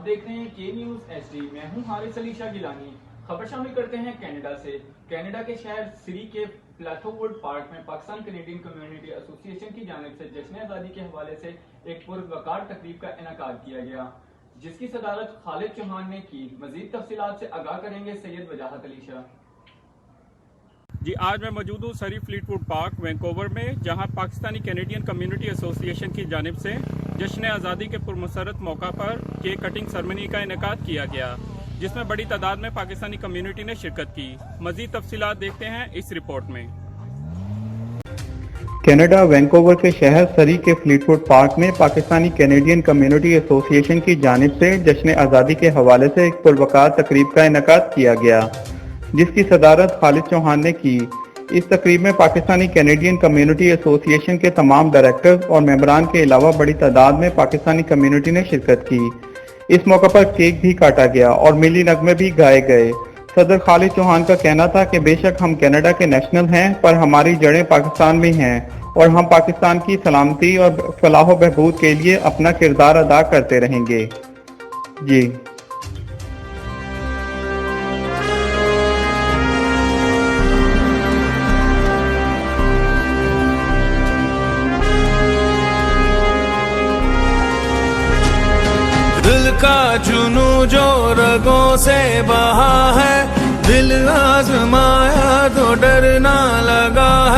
دیکھ رہے ہیں کے نیوز ایچ ڈی۔ میں ہوں حارث علی شاہ گیلانی۔ خبر شامل کرتے ہیں کینیڈا سے۔ کینیڈا کے شہر سری کے پلیتھو ووڈ پارک میں پاکستان کینیڈین کمیونٹی ایسوسی ایشن کی جانب سے جشن آزادی کے حوالے سے ایک پروقار تقریب کا انعقاد کیا گیا، جس کی صدارت خالد چوہان نے کی۔ مزید تفصیلات سے آگاہ کریں گے سید وجاہت علی شاہ۔ جی، آج میں موجود ہوں سری فلیٹ ووڈ پارک وینکوور میں، جہاں پاکستانی کینیڈین کمیونٹی ایسوسی ایشن کی جانب سے جشن آزادی کے پرمسرت موقع پر کیک کٹنگ سرمنی کا انعقاد کیا گیا، جس میں بڑی تعداد میں پاکستانی کمیونٹی نے شرکت کی۔ مزید تفصیلات دیکھتے ہیں اس رپورٹ میں۔ کینیڈا وینکوور کے شہر سری کے فلیٹ ووڈ پارک میں پاکستانی کینیڈین کمیونٹی ایسوسی ایشن کی جانب سے جشن آزادی کے حوالے سے ایک پروقار تقریب کا انعقاد کیا گیا، جس کی صدارت خالد چوہان نے کی۔ اس تقریب میں پاکستانی کینیڈین کمیونٹی ایسوسی ایشن کے تمام ڈائریکٹرز اور ممبران کے علاوہ بڑی تعداد میں پاکستانی کمیونٹی نے شرکت کی۔ اس موقع پر کیک بھی کاٹا گیا اور ملی نغمے بھی گائے گئے۔ صدر خالد چوہان کا کہنا تھا کہ بے شک ہم کینیڈا کے نیشنل ہیں، پر ہماری جڑیں پاکستان میں ہیں اور ہم پاکستان کی سلامتی اور فلاح و بہبود کے لیے اپنا کردار ادا کرتے رہیں گے۔ جی دل کا جنوں جو رگوں سے بہا ہے، دل آزمایا تو ڈر نہ لگا ہے۔